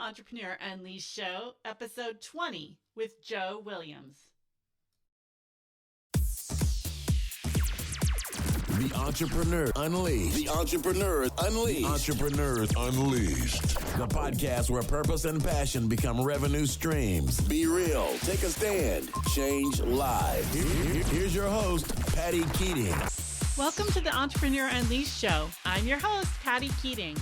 Entrepreneur Unleashed Show, episode 20 with Joe Williams. The Entrepreneur Unleashed. The Entrepreneur Unleashed. Entrepreneurs Unleashed. The podcast where purpose and passion become revenue streams. Be real. Take a stand. Change lives. Here's your host, Patty Keating. Welcome to the Entrepreneur Unleashed Show. I'm your host, Patty Keating.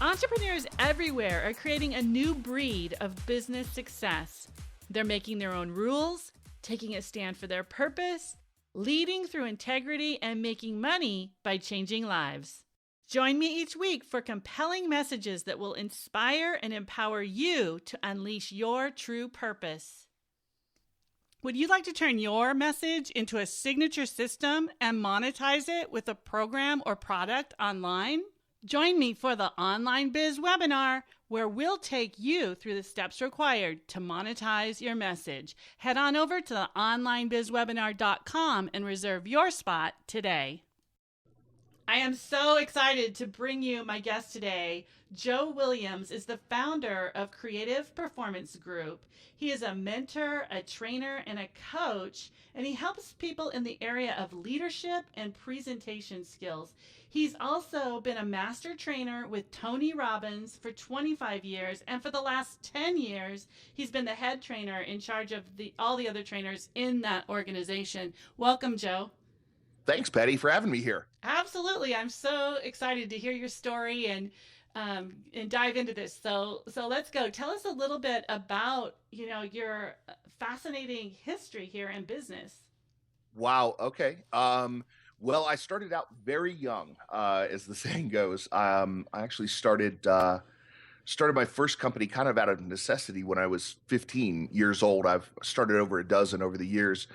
Entrepreneurs everywhere are creating a new breed of business success. They're making their own rules, taking a stand for their purpose, leading through integrity, and making money by changing lives. Join me each week for compelling messages that will inspire and empower you to unleash your true purpose. Would you like to turn your message into a signature system and monetize it with a program or product online? Join me for the Online Biz webinar, where we'll take you through the steps required to monetize your message. Head on over to the onlinebizwebinar.com and reserve your spot today. I am so excited to bring you my guest today. Joe Williams is the founder of Creative Performance Group. He is a mentor, a trainer, and a coach, and he helps people in the area of leadership and presentation skills. He's also been a master trainer with Tony Robbins for 25 years, and for the last 10 years, he's been the head trainer in charge of all the other trainers in that organization. Welcome, Joe. Thanks, Patty, for having me here. Absolutely. I'm so excited to hear your story and dive into this. So let's go. Tell us a little bit about, your fascinating history here in business. Wow. Okay. Well, I started out very young, as the saying goes. I actually started my first company kind of out of necessity when I was 15 years old. I've started over a dozen over the years.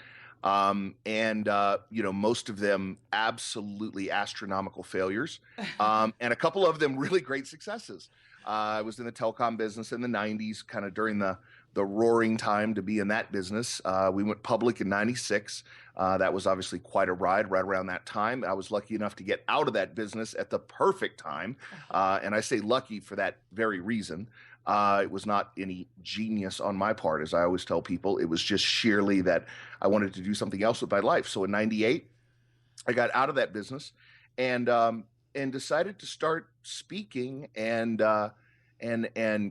Most of them absolutely astronomical failures, and a couple of them really great successes. I was in the telecom business in the 90s, kind of during the roaring time to be in that business. We went public in 96. That was obviously quite a ride right around that time. I was lucky enough to get out of that business at the perfect time. And I say lucky for that very reason. It was not any genius on my part, as I always tell people. It was just sheerly that I wanted to do something else with my life. So in 98, I got out of that business and decided to start speaking and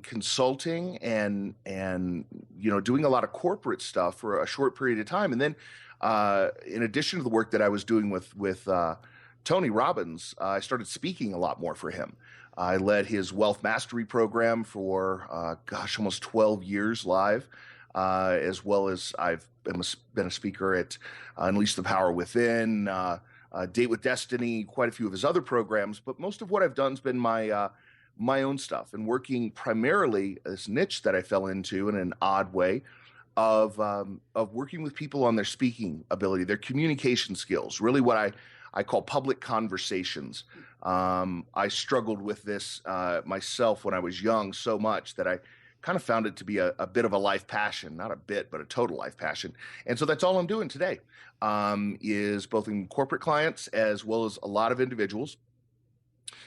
consulting and doing a lot of corporate stuff for a short period of time. And then in addition to the work that I was doing with Tony Robbins, I started speaking a lot more for him. I led his wealth mastery program for, almost 12 years live, as well as I've been a speaker at Unleash the Power Within, Date with Destiny, quite a few of his other programs. But most of what I've done has been my own stuff, and working primarily this niche that I fell into in an odd way of working with people on their speaking ability, their communication skills, really what I call public conversations. I struggled with this myself when I was young so much that I kind of found it to be a bit of a life passion, not a bit, but a total life passion. And so that's all I'm doing today, is both in corporate clients as well as a lot of individuals,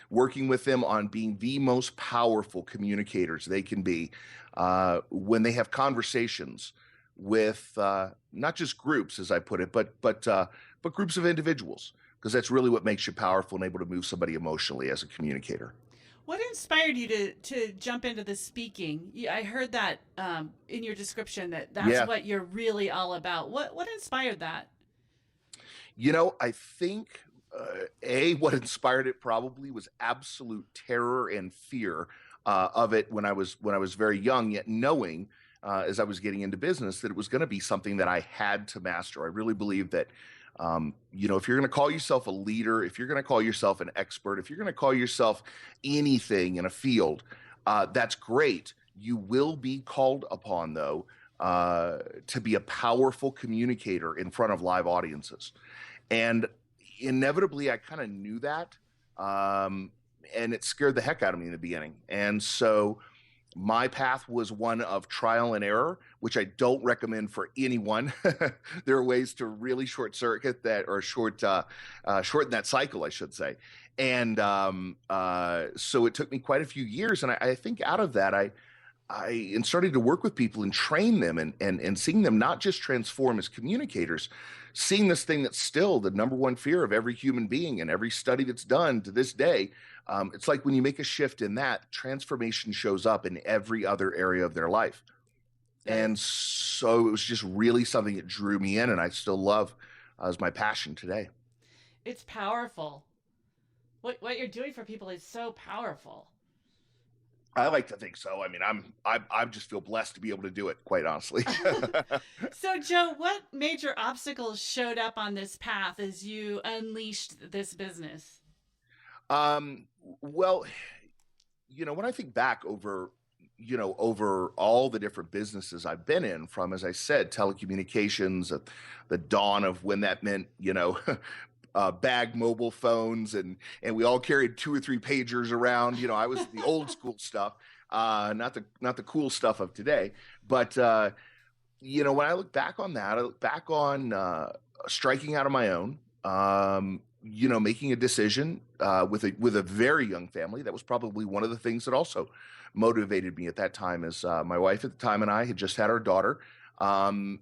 working with them on being the most powerful communicators they can be when they have conversations with not just groups, as I put it, but groups of individuals. Because that's really what makes you powerful and able to move somebody emotionally as a communicator. What inspired you to jump into the speaking? I heard that in your description that's what you're really all about. What inspired that? I think what inspired it probably was absolute terror and fear of it when I was very young, yet knowing as I was getting into business that it was going to be something that I had to master. I really believe that if you're going to call yourself a leader, if you're going to call yourself an expert, if you're going to call yourself anything in a field, that's great. You will be called upon, though, to be a powerful communicator in front of live audiences. And inevitably, I kind of knew that, and it scared the heck out of me in the beginning. And so my path was one of trial and error, which I don't recommend for anyone. There are ways to really short circuit that, or shorten that cycle, I should say. And so it took me quite a few years. And I think out of that, and started to work with people and train them and seeing them not just transform as communicators, seeing this thing that's still the number one fear of every human being and every study that's done to this day. It's like when you make a shift in that, transformation shows up in every other area of their life. And so it was just really something that drew me in, and I still love as my passion today. It's powerful. What you're doing for people is so powerful. I like to think so. I mean, I just feel blessed to be able to do it, quite honestly. So, Joe, what major obstacles showed up on this path as you unleashed this business? Well, when I think back over all the different businesses I've been in, from, as I said, telecommunications, the dawn of when that meant, bag mobile phones, and we all carried 2 or 3 pagers around. I was the old school stuff, not the cool stuff of today. But when I look back on that, I look back on striking out on my own. Making a decision with a very young family. That was probably one of the things that also motivated me at that time. Is my wife at the time and I had just had our daughter, and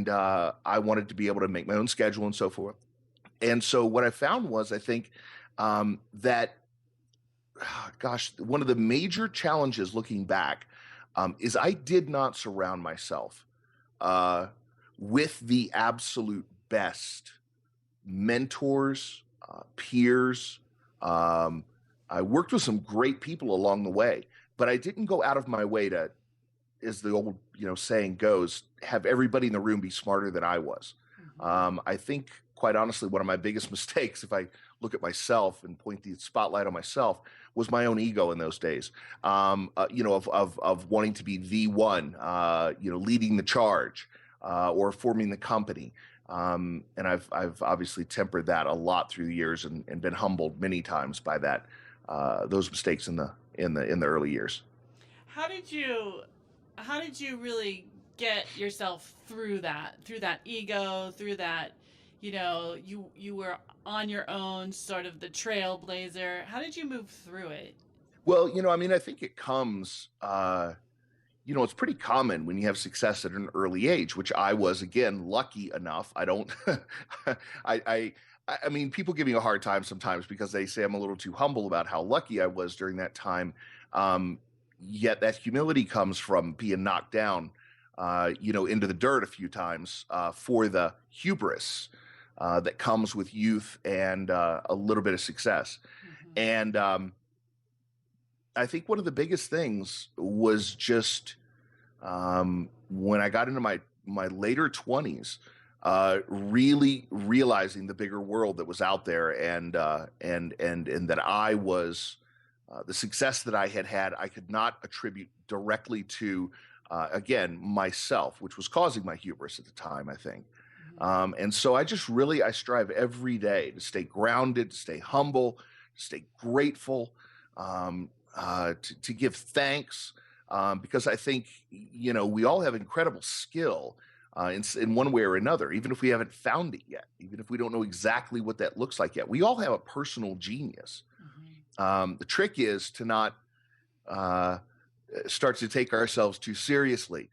I wanted to be able to make my own schedule and so forth. And so what I found was, I think that, one of the major challenges looking back is I did not surround myself with the absolute best mentors, peers. I worked with some great people along the way, but I didn't go out of my way to, as the old saying goes, have everybody in the room be smarter than I was. I think, quite honestly, one of my biggest mistakes, if I look at myself and point the spotlight on myself, was my own ego in those days. Of wanting to be the one, leading the charge, or forming the company. And I've obviously tempered that a lot through the years and been humbled many times by that, those mistakes in the early years. How did you really get yourself through that ego, through that, you were on your own, sort of the trailblazer? How did you move through it? Well, I think it comes, it's pretty common when you have success at an early age, which I was, again, lucky enough. I don't, I mean, people give me a hard time sometimes because they say I'm a little too humble about how lucky I was during that time. Yet that humility comes from being knocked down, into the dirt a few times, for the hubris that comes with youth and a little bit of success. And I think one of the biggest things was just when I got into my later 20s, really realizing the bigger world that was out there, and that I was the success that I had, I could not attribute directly to again myself, which was causing my hubris at the time, I think. And so I strive every day to stay grounded, to stay humble, to stay grateful, to give thanks, because I think, we all have incredible skill in one way or another, even if we haven't found it yet, even if we don't know exactly what that looks like yet. We all have a personal genius. The trick is to not start to take ourselves too seriously,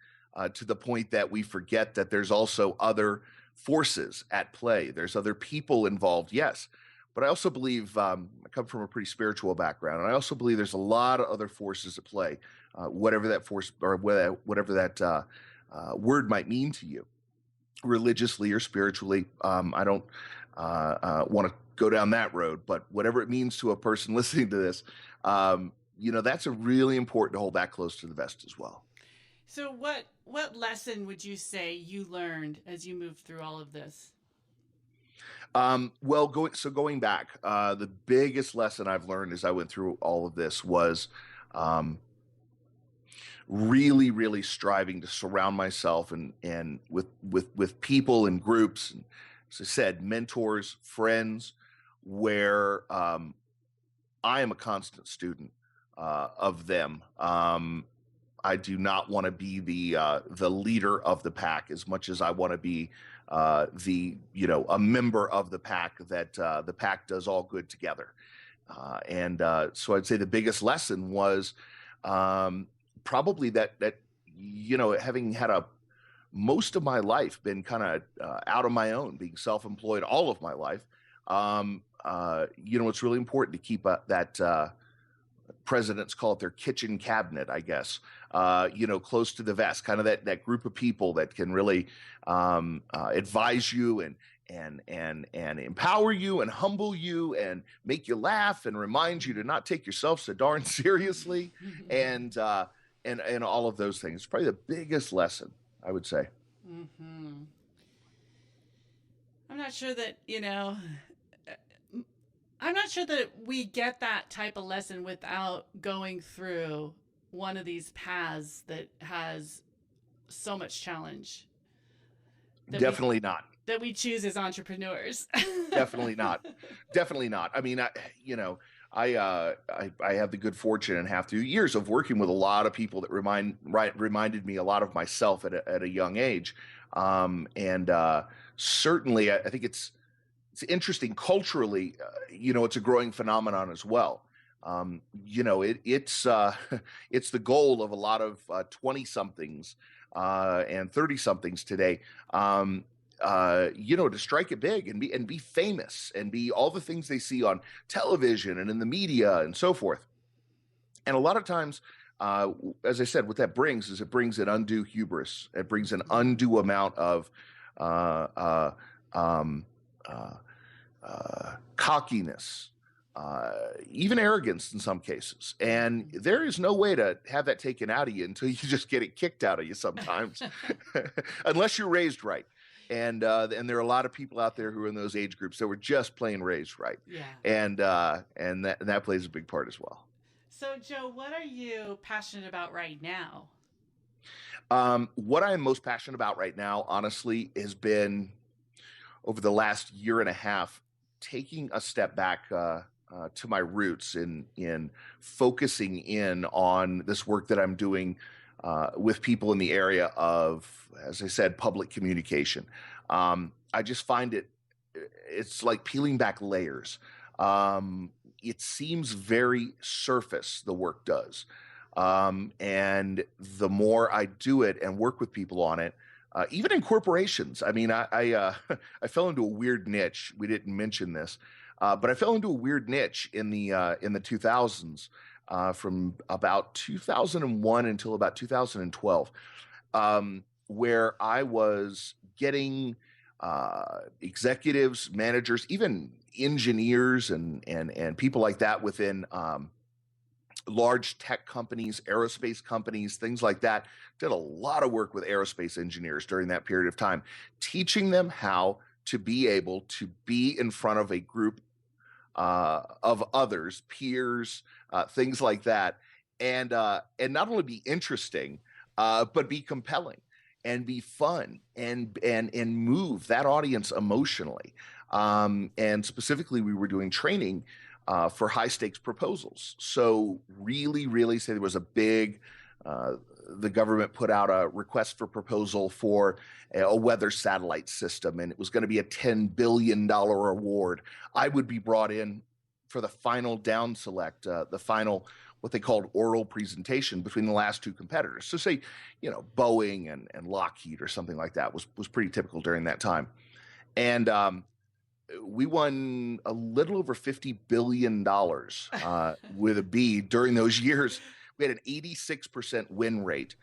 to the point that we forget that there's also other forces at play. There's other people involved, yes. But I also believe, I come from a pretty spiritual background, and I also believe there's a lot of other forces at play, whatever that force or whatever that word might mean to you, religiously or spiritually. I don't want to go down that road, but whatever it means to a person listening to this, that's a really important to hold that close to the vest as well. So what lesson would you say you learned as you moved through all of this? Going back, the biggest lesson I've learned as I went through all of this was really, really striving to surround myself and with people and groups, and, as I said, mentors, friends, where I am a constant student of them. I do not want to be the leader of the pack as much as I want to be a member of the pack, that the pack does all good together. So I'd say the biggest lesson was probably that, having had most of my life been kind of out on my own, being self-employed all of my life, it's really important to keep that presidents call it their kitchen cabinet, I guess, close to the vest, kind of that group of people that can really advise you and empower you and humble you and make you laugh and remind you to not take yourself so darn seriously and all of those things. It's probably the biggest lesson, I would say. Mm-hmm. I'm not sure that we get that type of lesson without going through one of these paths that has so much challenge. Definitely not. That we choose as entrepreneurs. Definitely not. Definitely not. I mean, I have the good fortune and have to years of working with a lot of people that reminded me a lot of myself at a young age. Certainly I think it's interesting culturally, it's a growing phenomenon as well. It's the goal of a lot of 20 somethings and 30 somethings today, to strike it big and be famous and be all the things they see on television and in the media and so forth. And a lot of times, as I said, what that brings is it brings an undue hubris. It brings an undue amount of cockiness, even arrogance in some cases. And there is no way to have that taken out of you until you just get it kicked out of you sometimes, unless you're raised right. And there are a lot of people out there who are in those age groups that were just plain raised right. Yeah. And that plays a big part as well. So, Joe, what are you passionate about right now? What I am most passionate about right now, honestly, has been over the last year and a half, taking a step back to my roots in focusing in on this work that I'm doing with people in the area of, as I said, public communication. I just find it's like peeling back layers. It seems very surface, the work does. And the more I do it and work with people on it, even in corporations. I mean, I fell into a weird niche. We didn't mention this, but I fell into a weird niche in the 2000s, from about 2001 until about 2012, where I was getting executives, managers, even engineers, and people like that within large tech companies, aerospace companies, things like that. Did a lot of work with aerospace engineers during that period of time, teaching them how to be able to be in front of a group of others, peers, things like that, and not only be interesting, but be compelling and be fun and move that audience emotionally. And specifically, we were doing training for high stakes proposals. So really say there was a big, the government put out a request for proposal for a weather satellite system, and it was going to be a $10 billion award. I would be brought in for the final down select, the final, what they called oral presentation between the last two competitors. So say, Boeing and Lockheed or something like that was pretty typical during that time. And we won a little over $50 billion with a B during those years. We had an 86% win rate,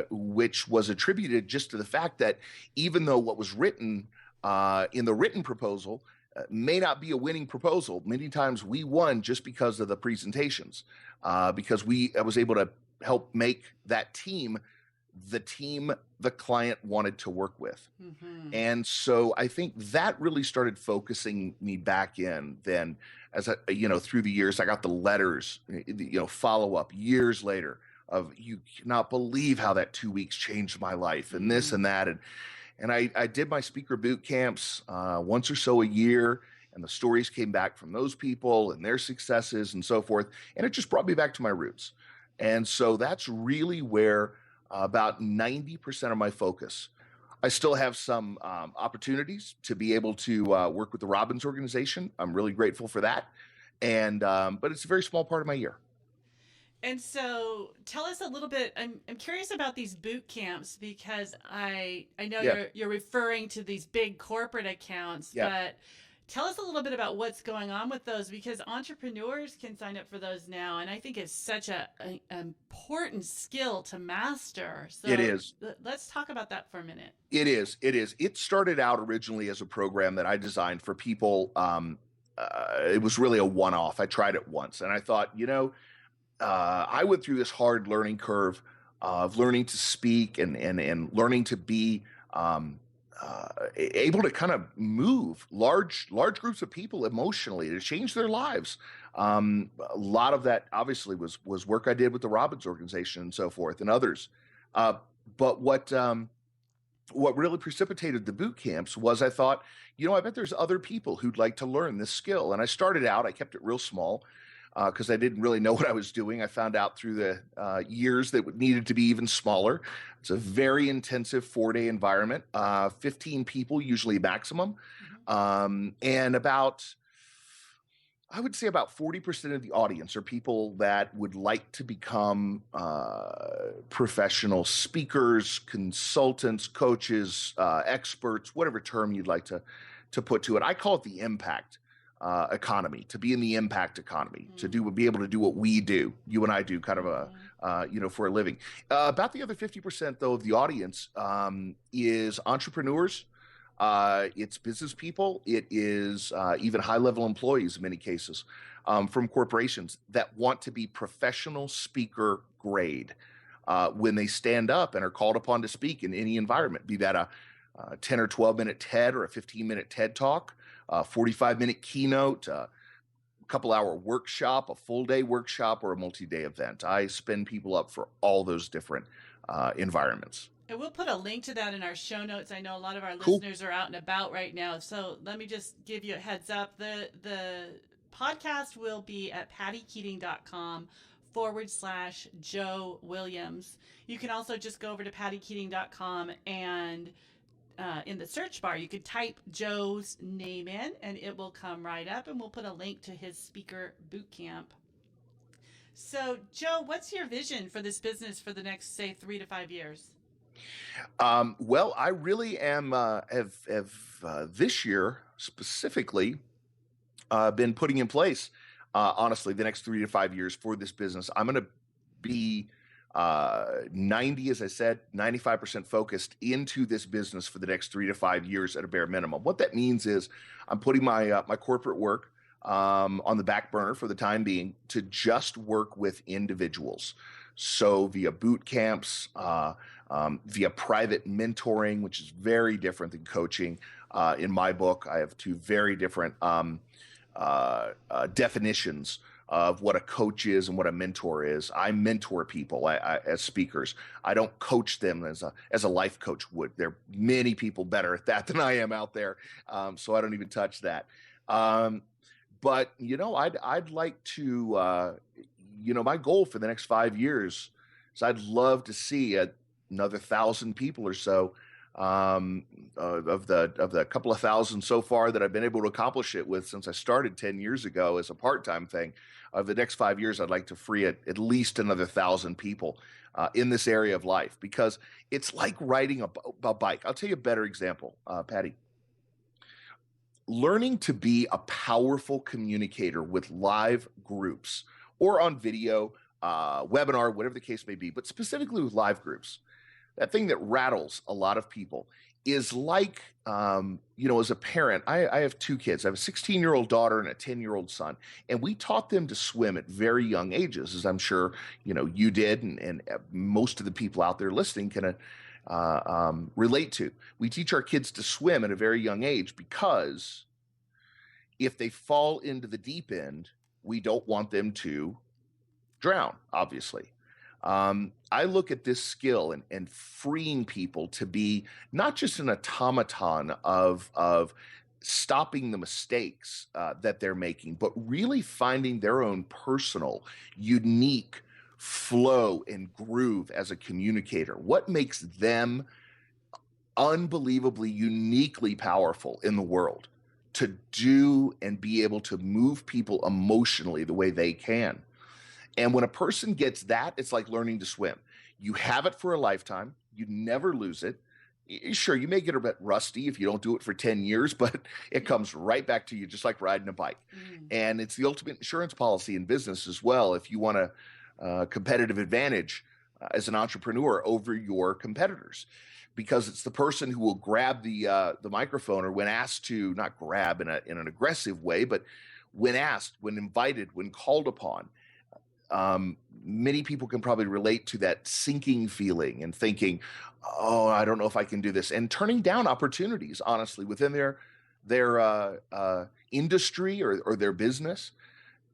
which was attributed just to the fact that even though what was written in the written proposal may not be a winning proposal, many times we won just because of the presentations, because I was able to help make that team the client wanted to work with. Mm-hmm. And so I think that really started focusing me back in. Then as through the years, I got the letters, follow up years later of, you cannot believe how that 2 weeks changed my life and this and that. And I did my speaker boot camps once or so a year, and the stories came back from those people and their successes and so forth. And it just brought me back to my roots. And so that's really where about 90% of my focus. I still have some opportunities to be able to work with the Robbins organization. I'm really grateful for that. But it's a very small part of my year. And so tell us a little bit. I'm curious about these boot camps because I know Yeah. you're referring to these big corporate accounts, Yeah. but tell us a little bit about what's going on with those because entrepreneurs can sign up for those now, and I think it's such a important skill to master. It So is. let's talk about that for a minute. It is. It is. It started out originally as a program that I designed for people. It was really a one-off. I tried it once, and I thought, I went through this hard learning curve of learning to speak and learning to be able to kind of move large groups of people emotionally to change their lives. A lot of that obviously was work I did with the Robbins organization and so forth and others. But what really precipitated the boot camps was I thought, I bet there's other people who'd like to learn this skill. And I started out, I kept it real small because I didn't really know what I was doing. I found out through the years that it needed to be even smaller. It's a very intensive 4-day environment, 15 people, usually maximum. And I would say about 40% of the audience are people that would like to become professional speakers, consultants, coaches, experts, whatever term you'd like to put to it. I call it the impact economy, to be in the impact economy, to be able to do what we do, you and I do kind of for a living. About the other 50% though of the audience is entrepreneurs. It's business people. It is even high-level employees in many cases from corporations that want to be professional speaker grade when they stand up and are called upon to speak in any environment, be that a 10 or 12-minute TED or a 15-minute TED Talk, a 45-minute keynote, a couple-hour workshop, a full-day workshop, or a multi-day event. I spin people up for all those different environments. And we'll put a link to that in our show notes. I know a lot of our Cool. listeners are out and about right now. So let me just give you a heads up. The podcast will be at pattykeating.com/Joe Williams. You can also just go over to pattykeating.com and in the search bar, you could type Joe's name in and it will come right up. And we'll put a link to his speaker boot camp. So, Joe, what's your vision for this business for the next, say, 3 to 5 years? Well, I really am have this year specifically been putting in place, honestly, the next 3 to 5 years for this business. I'm going to be 90, as I said, 95% focused into this business for the next 3 to 5 years at a bare minimum. What that means is I'm putting my my corporate work on the back burner for the time being to just work with individuals. So via boot camps, via private mentoring, which is very different than coaching. In my book, I have 2 very different definitions of what a coach is and what a mentor is. I mentor people as speakers. I don't coach them as a life coach would. There are many people better at that than I am out there, so I don't even touch that. But I'd like to. My goal for the next 5 years is I'd love to see another 1,000 people or so of the couple of thousand so far that I've been able to accomplish it with since I started 10 years ago as a part-time thing. Of the next 5 years, I'd like to free at least another 1,000 people in this area of life because it's like riding a bike. I'll tell you a better example, Patty. Learning to be a powerful communicator with live groups or on video, webinar, whatever the case may be, but specifically with live groups. That thing that rattles a lot of people is like, as a parent, I have 2 kids. I have a 16-year-old daughter and a 10-year-old son, and we taught them to swim at very young ages, as I'm sure, you did, and most of the people out there listening can relate to. We teach our kids to swim at a very young age because if they fall into the deep end, we don't want them to drown, obviously. I look at this skill and freeing people to be not just an automaton of stopping the mistakes that they're making, but really finding their own personal, unique flow and groove as a communicator. What makes them unbelievably, uniquely powerful in the world to do and be able to move people emotionally the way they can. And when a person gets that, it's like learning to swim. You have it for a lifetime. You never lose it. Sure, you may get a bit rusty if you don't do it for 10 years, but it comes right back to you, just like riding a bike. And it's the ultimate insurance policy in business as well. If you want a competitive advantage as an entrepreneur over your competitors, because it's the person who will grab the microphone, or when asked to, not grab in an aggressive way, but when asked, when invited, when called upon. Many people can probably relate to that sinking feeling and thinking, oh, I don't know if I can do this, and turning down opportunities, honestly, within their industry or their business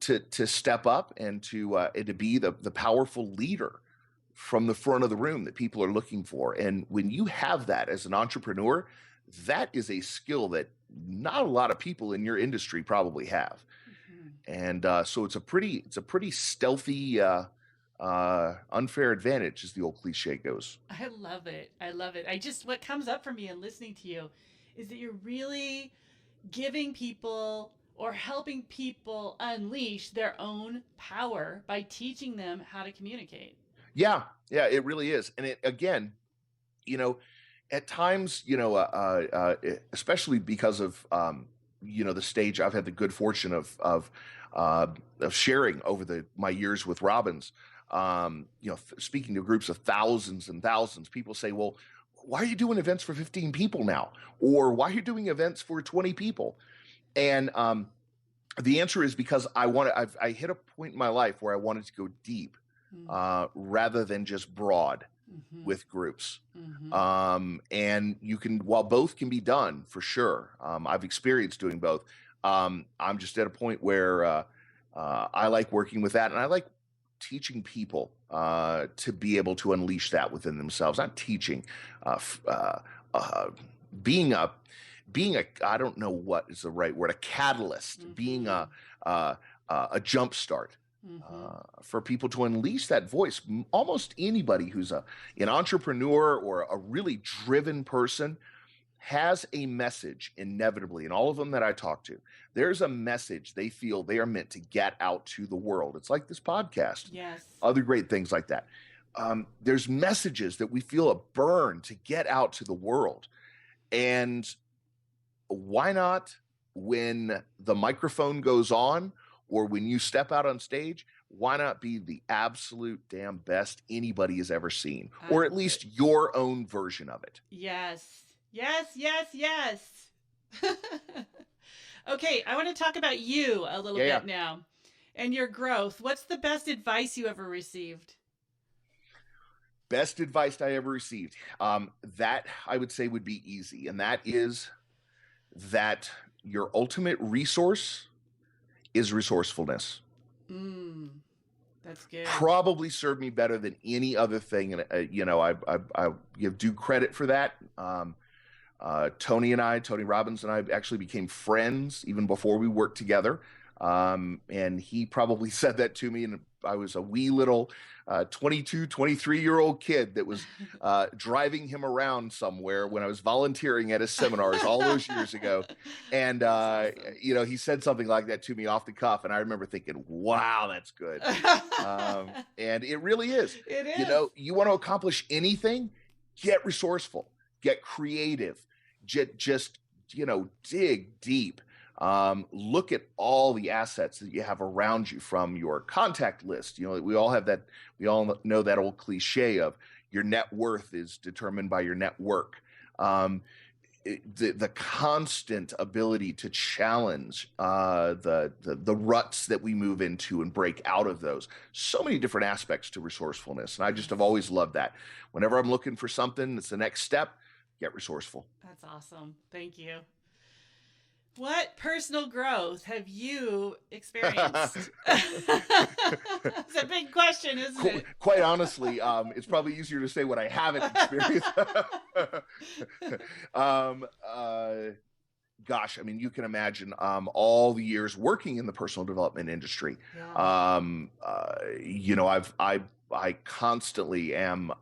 to step up and to be the powerful leader from the front of the room that people are looking for. And when you have that as an entrepreneur, that is a skill that not a lot of people in your industry probably have. And so it's a pretty stealthy, unfair advantage, as the old cliche goes. I love it. What comes up for me in listening to you is that you're really giving people or helping people unleash their own power by teaching them how to communicate. Yeah, it really is. And it, again, at times, especially because of, the stage I've had the good fortune of sharing over my years with Robbins, speaking to groups of thousands and thousands, people say, well, why are you doing events for 15 people now? Or why are you doing events for 20 people? And the answer is because I hit a point in my life where I wanted to go deep rather than just broad with groups. And while both can be done for sure, I've experienced doing both. I'm just at a point where I like working with that, and I like teaching people to be able to unleash that within themselves. Not teaching, being a I don't know what is the right word, a catalyst, being a jump start. For people to unleash that voice. Almost anybody who's an entrepreneur or a really driven person has a message inevitably. And all of them that I talk to, there's a message they feel they are meant to get out to the world. It's like this podcast. Yes. Other great things like that. There's messages that we feel a burn to get out to the world. And why not, when the microphone goes on, or when you step out on stage, why not be the absolute damn best anybody has ever seen? Or at least your own version of it. Yes. Okay, I want to talk about you a little bit now and your growth. What's the best advice you ever received? Best advice I ever received. That I would say would be easy. And that is that your ultimate resource is resourcefulness. That's good. Probably served me better than any other thing. And, I give due credit for that. Tony Robbins and I actually became friends even before we worked together. And he probably said that to me, and I was a wee little 22, 23-year-old kid that was driving him around somewhere when I was volunteering at his seminars all those years ago. And, he said something like that to me off the cuff. And I remember thinking, wow, that's good. And it really is. It is. You want to accomplish anything, get resourceful, get creative, just dig deep. Look at all the assets that you have around you, from your contact list. We all know that old cliche of your net worth is determined by your network. The constant ability to challenge the ruts that we move into and break out of those. So many different aspects to resourcefulness. And I just have always loved that. Whenever I'm looking for something that's the next step, get resourceful. That's awesome. Thank you. What personal growth have you experienced? It's a big question, isn't it? Quite honestly, it's probably easier to say what I haven't experienced. Gosh, I mean, you can imagine all the years working in the personal development industry. Yeah. I constantly am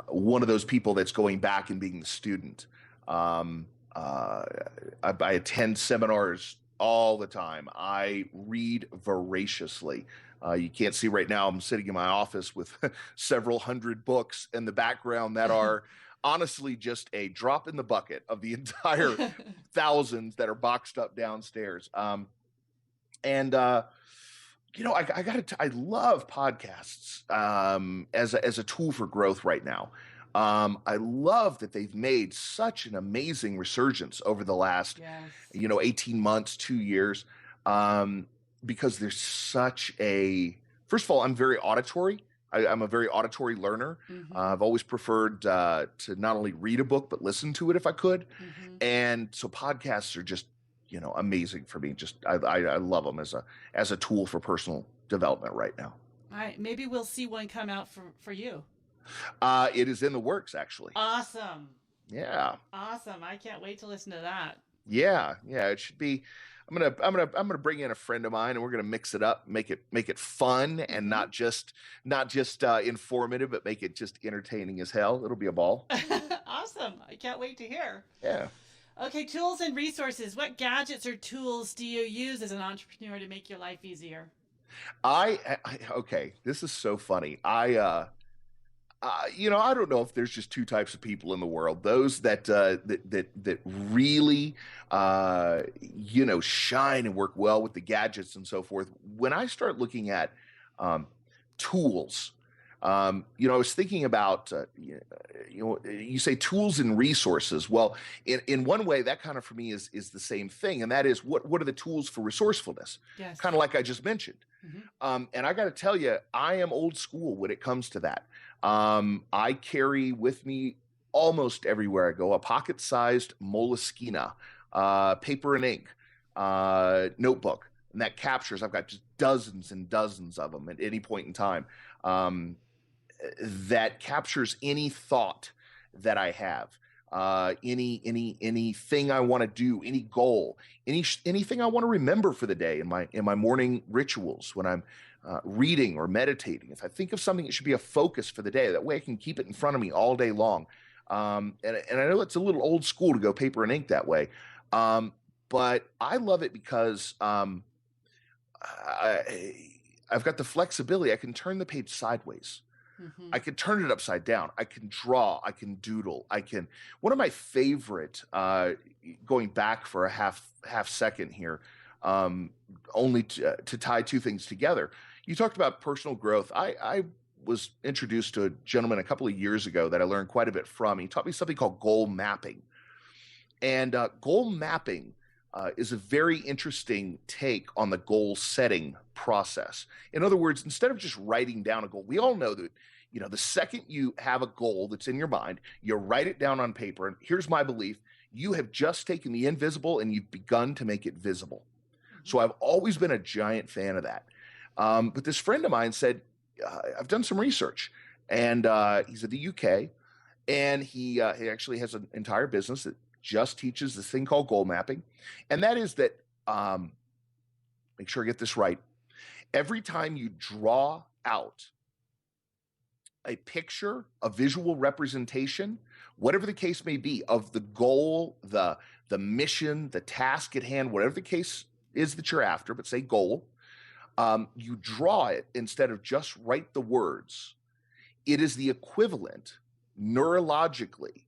one of those people that's going back and being the student. I attend seminars all the time. I read voraciously. You can't see right now, I'm sitting in my office with several hundred books in the background that are honestly just a drop in the bucket of the entire thousands that are boxed up downstairs. I love podcasts as a tool for growth right now. I love that they've made such an amazing resurgence over the last, 18 months, 2 years, because there's such first of all, I'm very auditory. I'm a very auditory learner. I've always preferred to not only read a book, but listen to it if I could. And so podcasts are just, amazing for me. Just, I love them as a tool for personal development right now. All right. Maybe we'll see one come out for you. It is in the works, actually. Awesome. Yeah. Awesome. I can't wait to listen to that. Yeah. It should be. I'm gonna bring in a friend of mine, and we're gonna mix it up, make it fun, and not just informative, but make it just entertaining as hell. It'll be a ball. Awesome. I can't wait to hear. Yeah. Okay. Tools and resources. What gadgets or tools do you use as an entrepreneur to make your life easier? Okay. This is so funny. I don't know if there's just two types of people in the world: those that really, shine and work well with the gadgets and so forth. When I start looking at tools, I was thinking about, you say tools and resources. Well, in one way, that kind of for me is the same thing, and that is what are the tools for resourcefulness? Yes. Kind of like I just mentioned. And I got to tell you, I am old school when it comes to that. I carry with me almost everywhere I go a pocket-sized Moleskine, paper and ink, notebook, and that captures. I've got just dozens and dozens of them at any point in time. That captures any thought that I have, anything I want to do, any goal, anything I want to remember for the day in my morning rituals when I'm reading or meditating. If I think of something, it should be a focus for the day. That way I can keep it in front of me all day long. And I know it's a little old school to go paper and ink that way. But I love it because I've got the flexibility. I can turn the page sideways. I can turn it upside down. I can draw. I can doodle. One of my favorite, going back for a half second here, only to tie two things together. You talked about personal growth. I was introduced to a gentleman a couple of years ago that I learned quite a bit from. He taught me something called goal mapping. And goal mapping is a very interesting take on the goal setting process. In other words, instead of just writing down a goal, we all know that, the second you have a goal that's in your mind, you write it down on paper. And here's my belief: you have just taken the invisible and you've begun to make it visible. So I've always been a giant fan of that. But this friend of mine said, I've done some research, and he's in the UK, and he actually has an entire business that just teaches this thing called goal mapping. And that is that, make sure I get this right, every time you draw out a picture, a visual representation, whatever the case may be, of the goal, the mission, the task at hand, whatever the case is that you're after, but say goal, you draw it instead of just write the words. It is the equivalent neurologically,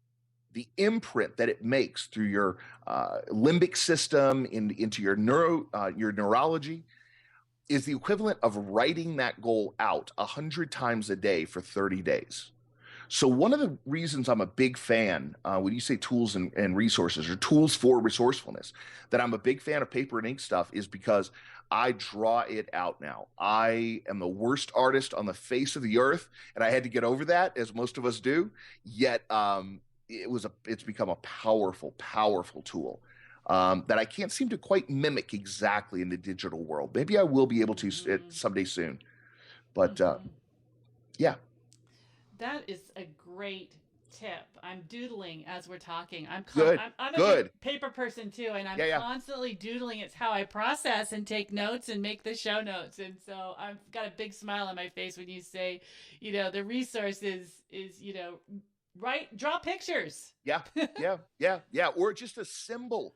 the imprint that it makes through your limbic system into your neurology is the equivalent of writing that goal out 100 times a day for 30 days. So one of the reasons I'm a big fan, when you say tools and resources, or tools for resourcefulness, that I'm a big fan of paper and ink stuff is because I draw it out now. I am the worst artist on the face of the earth, and I had to get over that, as most of us do. Yet it's become a powerful, powerful tool that I can't seem to quite mimic exactly in the digital world. Maybe I will be able to someday soon. But yeah. That is a great tip. I'm doodling as we're talking. I'm a good paper person too, and I'm constantly doodling. It's how I process and take notes and make the show notes. And so I've got a big smile on my face when you say, the resource is draw pictures. Yeah. Or just a symbol,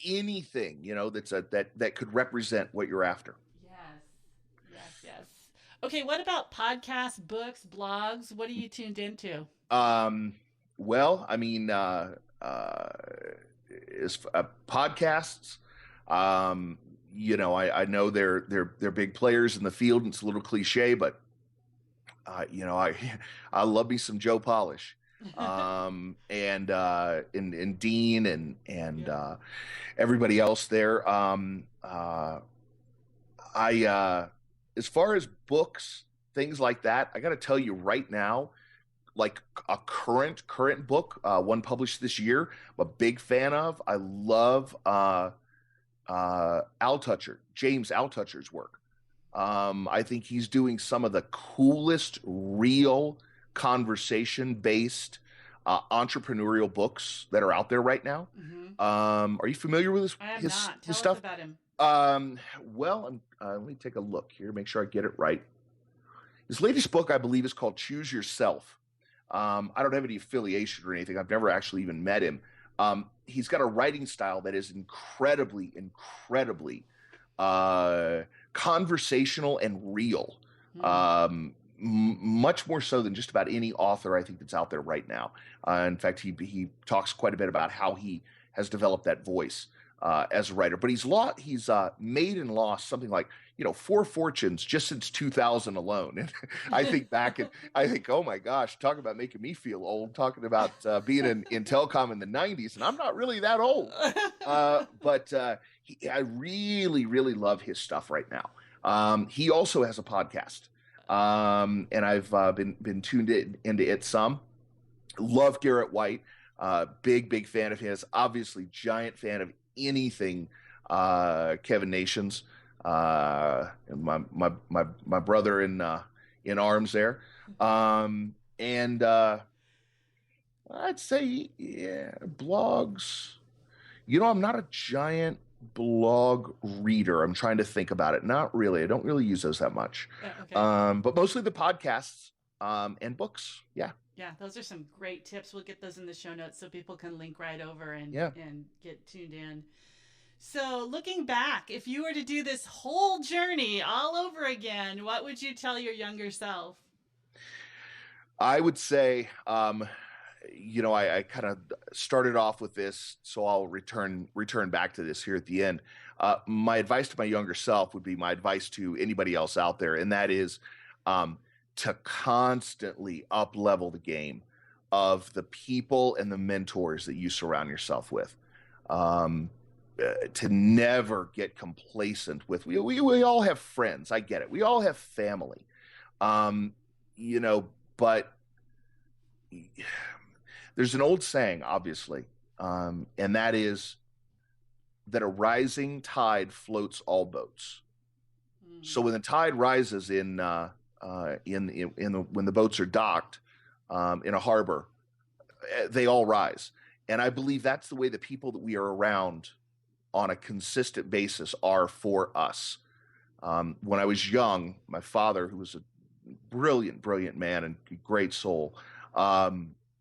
anything, that's that could represent what you're after. Yes. Yes. Okay, what about podcasts, books, blogs? What are you tuned into? Well, I mean, podcasts, I know they're big players in the field, and it's a little cliche, but I love me some Joe Polish, and Dean and everybody else there. I As far as books, things like that, I got to tell you right now, like a current book, one published this year, I'm a big fan of. I love James Altucher's work. I think he's doing some of the coolest, real conversation-based entrepreneurial books that are out there right now. Are you familiar with I am his not. Tell stuff? us about him. Well, let me take a look here, make sure I get it right. His latest book, I believe, is called Choose Yourself. I don't have any affiliation or anything. I've never actually even met him. He's got a writing style that is incredibly conversational and real. Much more so than just about any author I think that's out there right now. In fact, he talks quite a bit about how he has developed that voice as a writer. But he's made and lost something like 4 fortunes just since 2000 alone. And I think back and I think, oh my gosh, talk about making me feel old. Talking about being in telecom in the 90s, and I'm not really that old. But I really love his stuff right now. He also has a podcast. And I've been tuned into it some. Love Garrett White, big fan of his. Obviously, giant fan of anything Kevin Nations, my brother in arms there. And I'd say blogs. I'm not a giant blog reader. I'm trying to think about it. Not really. I don't really use those that much. Okay. But mostly the podcasts and books. Yeah, those are some great tips. We'll get those in the show notes so people can link right over and get tuned in. So looking back, if you were to do this whole journey all over again, what would you tell your younger self? I would say I kind of started off with this, so I'll return back to this here at the end. My advice to my younger self would be my advice to anybody else out there, and that is to constantly up-level the game of the people and the mentors that you surround yourself with. To never get complacent with, we all have friends. I get it. We all have family. But there's an old saying, obviously, and that is that a rising tide floats all boats. So when the tide rises when the boats are docked in a harbor, they all rise. And I believe that's the way the people that we are around on a consistent basis are for us. When I was young, my father, who was a brilliant man and a great soul,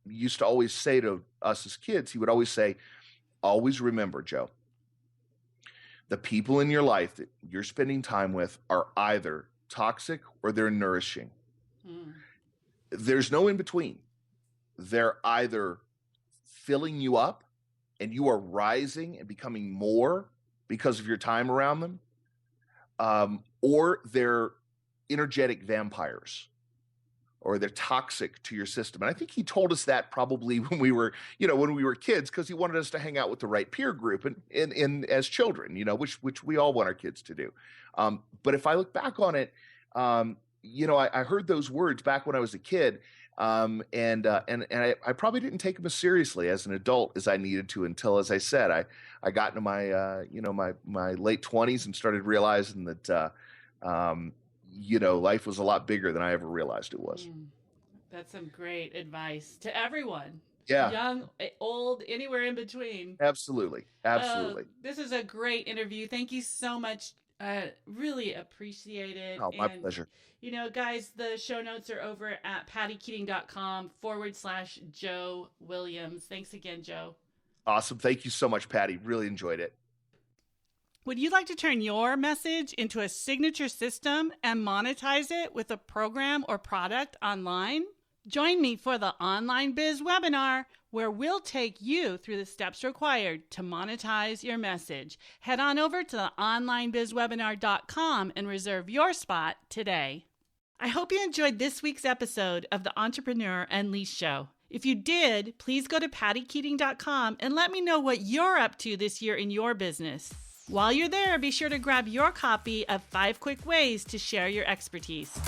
used to always say to us as kids, he would always say, always remember, Joe, the people in your life that you're spending time with are either toxic or they're nourishing. There's no in between. They're either filling you up and you are rising and becoming more because of your time around them, or they're energetic vampires, or they're toxic to your system. And I think he told us that probably when we were kids, because he wanted us to hang out with the right peer group and as children, which we all want our kids to do. But if I look back on it, I heard those words back when I was a kid, and I probably didn't take them as seriously as an adult as I needed to until, as I said, I got into my late 20s and started realizing that life was a lot bigger than I ever realized it was. That's some great advice to everyone. Yeah. Young, old, anywhere in between. Absolutely. This is a great interview. Thank you so much. Really appreciate it. Oh, my pleasure. Guys, the show notes are over at pattykeating.com/Joe Williams. Thanks again, Joe. Awesome. Thank you so much, Patty. Really enjoyed it. Would you like to turn your message into a signature system and monetize it with a program or product online? Join me for the Online Biz webinar, where we'll take you through the steps required to monetize your message. Head on over to theonlinebizwebinar.com and reserve your spot today. I hope you enjoyed this week's episode of the Entrepreneur Unleashed Show. If you did, please go to pattykeating.com and let me know what you're up to this year in your business. While you're there, be sure to grab your copy of 5 Quick Ways to Share Your Expertise.